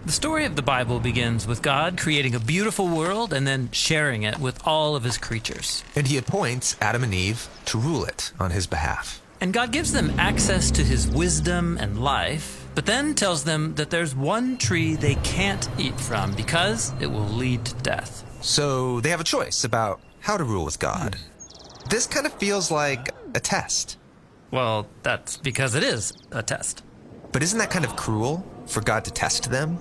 The story of the Bible begins with God creating a beautiful world and then sharing it with all of his creatures. And he appoints Adam and Eve to rule it on his behalf. And God gives them access to his wisdom and life, but then tells them that there's one tree they can't eat from because it will lead to death. So they have a choice about how to rule with God. This kind of feels like a test. Well, that's because it is a test. But isn't that kind of cruel for God to test them?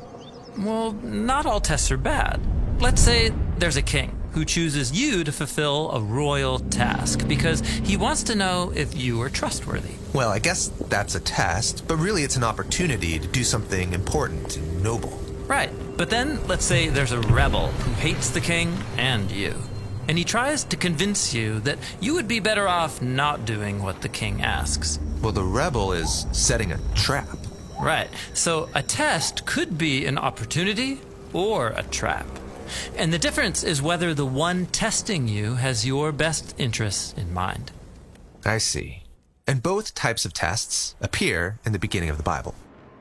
Well, not all tests are bad. Let's say there's a king who chooses you to fulfill a royal task because he wants to know if you are trustworthy. Well, I guess that's a test, but really it's an opportunity to do something important and noble. Right, but then let's say there's a rebel who hates the king and you. And he tries to convince you that you would be better off not doing what the king asks. Well, the rebel is setting a trap. Right, so a test could be an opportunity or a trap. And the difference is whether the one testing you has your best interests in mind. I see. And both types of tests appear in the beginning of the Bible.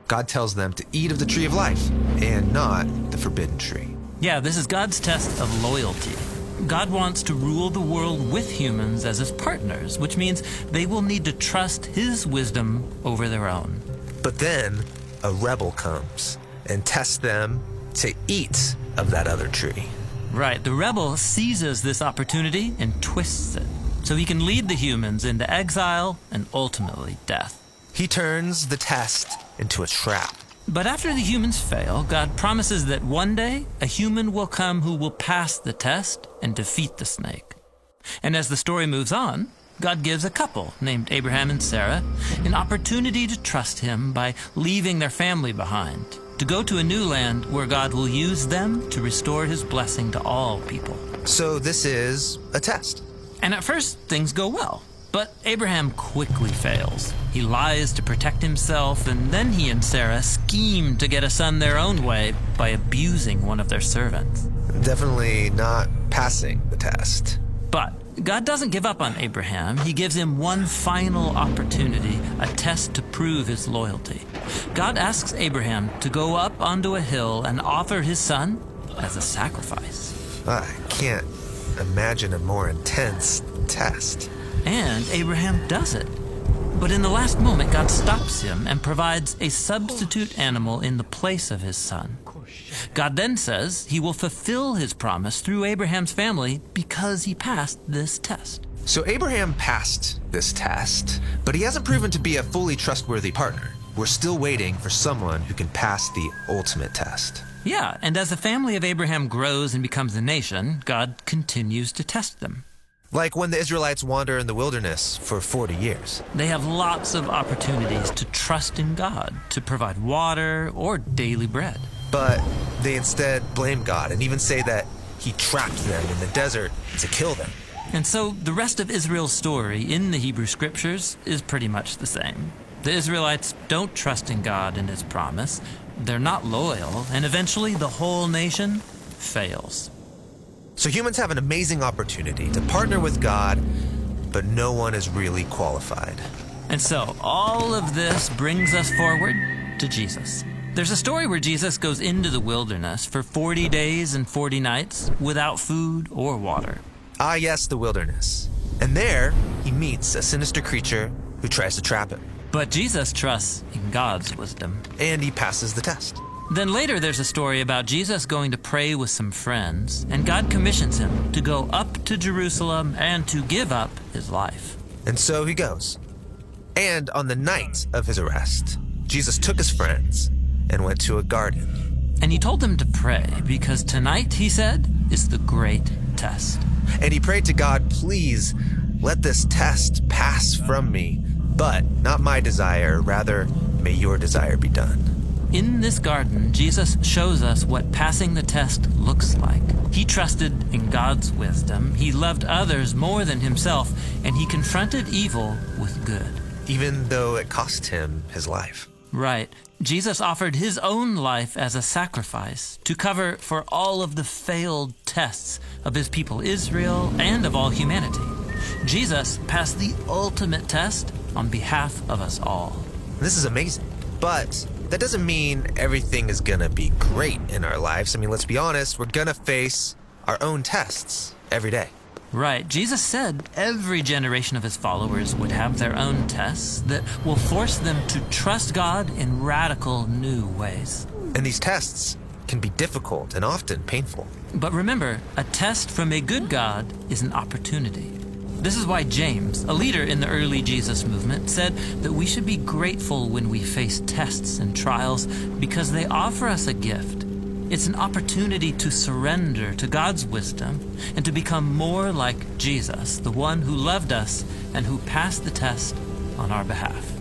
God tells them to eat of the tree of life and not the forbidden tree. Yeah, this is God's test of loyalty. God wants to rule the world with humans as his partners, which means they will need to trust his wisdom over their own. But then a rebel comes and tests them to eat of that other tree. Right, the rebel seizes this opportunity and twists it, so he can lead the humans into exile and ultimately death. He turns the test into a trap. But after the humans fail, God promises that one day a human will come who will pass the test and defeat the snake. And as the story moves on, God gives a couple named Abraham and Sarah an opportunity to trust him by leaving their family behind, to go to a new land where God will use them to restore his blessing to all people. So this is a test. And at first, things go well. But Abraham quickly fails. He lies to protect himself, and then he and Sarah scheme to get a son their own way by abusing one of their servants. Definitely not passing the test. But God doesn't give up on Abraham. He gives him one final opportunity, a test to prove his loyalty. God asks Abraham to go up onto a hill and offer his son as a sacrifice. I can't imagine a more intense test. And Abraham does it. But in the last moment, God stops him and provides a substitute animal in the place of his son. God then says he will fulfill his promise through Abraham's family because he passed this test. So Abraham passed this test, but he hasn't proven to be a fully trustworthy partner. We're still waiting for someone who can pass the ultimate test. Yeah, and as the family of Abraham grows and becomes a nation, God continues to test them. Like when the Israelites wander in the wilderness for 40 years. They have lots of opportunities to trust in God, to provide water or daily bread. But they instead blame God and even say that he trapped them in the desert to kill them. And so the rest of Israel's story in the Hebrew Scriptures is pretty much the same. The Israelites don't trust in God and his promise. They're not loyal, and eventually the whole nation fails. So humans have an amazing opportunity to partner with God, but no one is really qualified. And so all of this brings us forward to Jesus. There's a story where Jesus goes into the wilderness for 40 days and 40 nights without food or water. Ah, yes, the wilderness. And there, he meets a sinister creature who tries to trap him. But Jesus trusts in God's wisdom. And he passes the test. Then later there's a story about Jesus going to pray with some friends, and God commissions him to go up to Jerusalem and to give up his life. And so he goes. And on the night of his arrest, Jesus took his friends and went to a garden. And he told them to pray because tonight, he said, is the great test. And he prayed to God, please let this test pass from me, but not my desire, rather may your desire be done. In this garden, Jesus shows us what passing the test looks like. He trusted in God's wisdom, he loved others more than himself, and he confronted evil with good. Even though it cost him his life. Right. Jesus offered his own life as a sacrifice to cover for all of the failed tests of his people Israel and of all humanity. Jesus passed the ultimate test on behalf of us all. This is amazing. But that doesn't mean everything is gonna be great in our lives. I mean, let's be honest, we're gonna face our own tests every day. Right. Jesus said every generation of his followers would have their own tests that will force them to trust God in radical new ways. And these tests can be difficult and often painful. But remember, a test from a good God is an opportunity. This is why James, a leader in the early Jesus movement, said that we should be grateful when we face tests and trials because they offer us a gift. It's an opportunity to surrender to God's wisdom and to become more like Jesus, the one who loved us and who passed the test on our behalf.